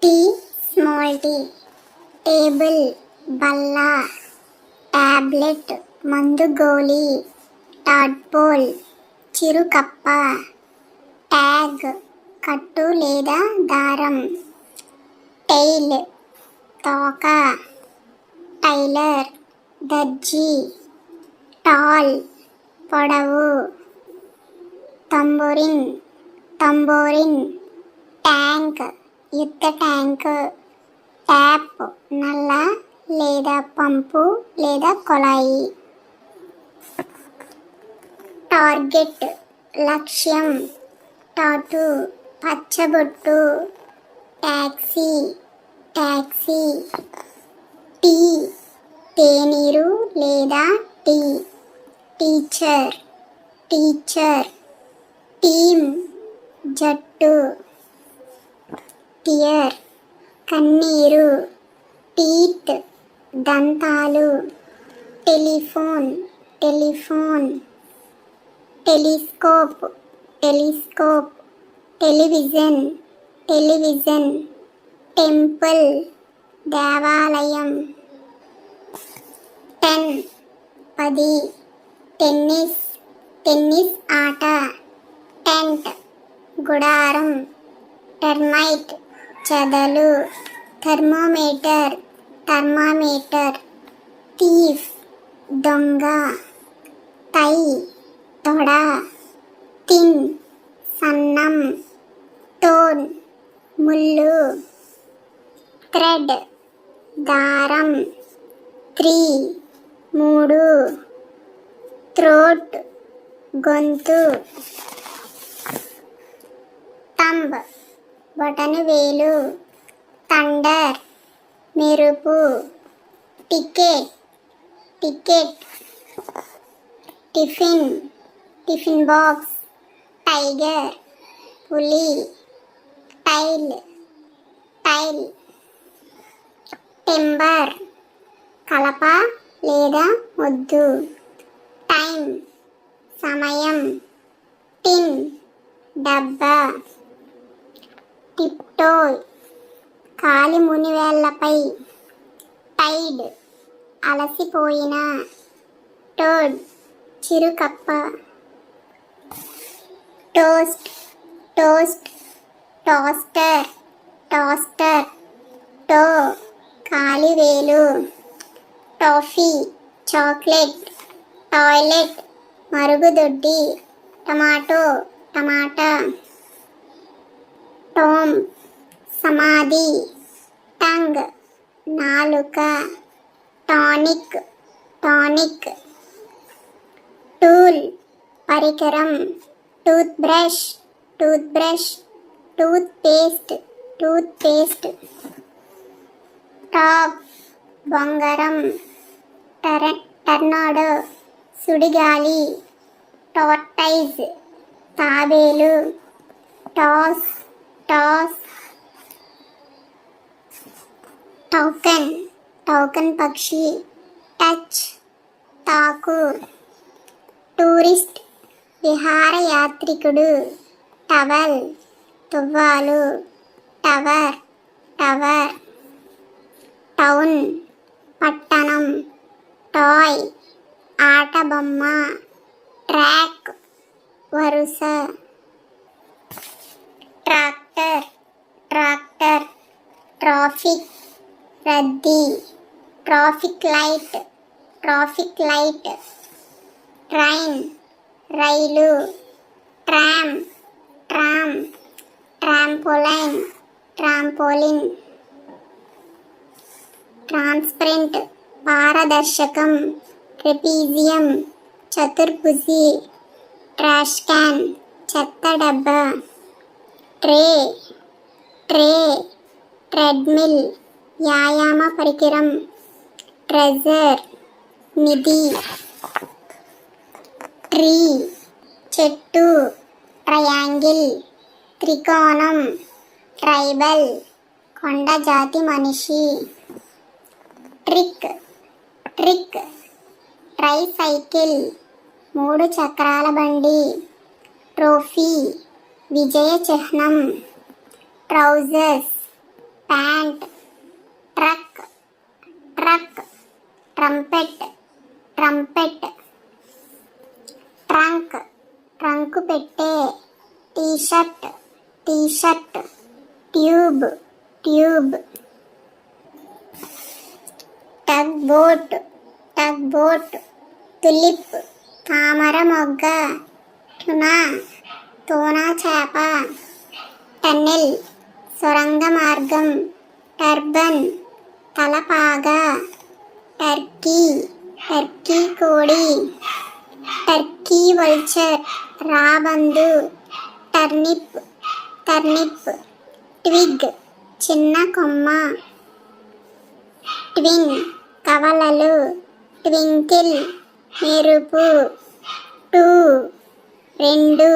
Tea small tea, table బల్ల, tablet మందు గోళీ, tadpole చిరుకప్ప, tag కట్టు లేదా దారం, టెయిల్ తోక, టైలర్ దర్జీ, టాల్ పొడవు, తంబోరిన్ ట్యాంక్ యుద్ధ ట్యాంక్, ట్యాప్ నల్ల లేదా పంపు లేదా కొళాయి, టార్గెట్ లక్ష్యం, టాటూ పచ్చబొట్టు, టాక్సీ టీ తేనీరు లేదా టీ, టీచర్ టీమ్ జట్టు, టియర్ కన్నీరు, టీత్ దంతాలు, టెలిఫోన్ టెలిస్కోప్ టెలివిజన్ టెంపుల్ దేవాలయం, 10 టెన్నిస్ ఆట, టెంట్ గుడారం, టెర్మైట్ చెదలు, థర్మోమీటర్ థీఫ్ దొంగ, టై తొడ, థిన్ సన్నం, టోన్ ముళ్ళు, థ్రెడ్ దారం, 3 థ్రోట్ గొంతు, థంబ్ బొటన వేలు, థండర్ మెరుపు, టికెట్ టిఫిన్ బాక్స్, టైగర్ పులి, టైల్ టెంబర్ కలప లేదా మొద్దు, టైం సమయం, టిన్ డబ్బా, టిప్టోయ్ కాలి మునివేళ్లపై, టైడ్ అలసిపోయిన, టోడ్ చిరుకప్ప, టోస్టర్ టో కాలివేలు, టాఫీ చాక్లెట్, టాయిలెట్ మరుగుదొడ్డి, టమాటా, టోమ్ సమాధి, టంగ్ నాలుక, టానిక్ టూల్ పరికరం, toothbrush toothpaste, top బొంగరం, టర్నాడో సుడిగాలి, టార్టైజ్ తాబేలు, టాస్ టౌకన్ పక్షి, టచ్ తాకు, టూరిస్ట్ విహారయాత్రికుడు, టవల్ తువ్వాలు, టవర్ టౌన్ పట్టణం, టాయ్ ఆట బొమ్మ, ట్రాక్ వరుస, ట్రాక్టర్ ట్రాఫిక్ రద్దీ, ట్రాఫిక్ లైట్, ట్రైన్ రైలు, ట్రామ్ ట్రాంపోలిన్, ట్రాన్స్పరెంట్ పారదర్శకం, ట్రెపీజియం చతుర్భుజి, ట్రాష్ క్యాన్ చెత్త డబ్బా, ట్రెడ్మిల్ వ్యాయామ పరికరం, ట్రెజర్ నిధి, ట్రీ చెట్టు, ట్రయాంగిల్ త్రికోణం, ట్రైబల్ కొండ జాతి మనిషి, ట్రిక్ ట్రైసైకిల్ 3 చక్రాల బండి, ట్రోఫీ విజయ చిహ్నం, trousers pant, truck, truck, trumpet, trumpet, trunk, trunk పెట్టే, T-shirt, T-shirt, tube, tube, tug boat, tug boat, tulip, తామర మొగ్గ, టునా, తోనా చేప, టన్నెల్, సొరంగ మార్గం, టర్బన్, తలపాగా, టర్కీ, టర్కీ కోడి, టర్కీ వల్చర్, రాబందు, టర్నిప్, టర్నిప్, ట్విగ్, చిన్న కొమ్మ, ట్విన్, కవలలు, ట్వింకిల్, మెరుపు, టూ, రెండు.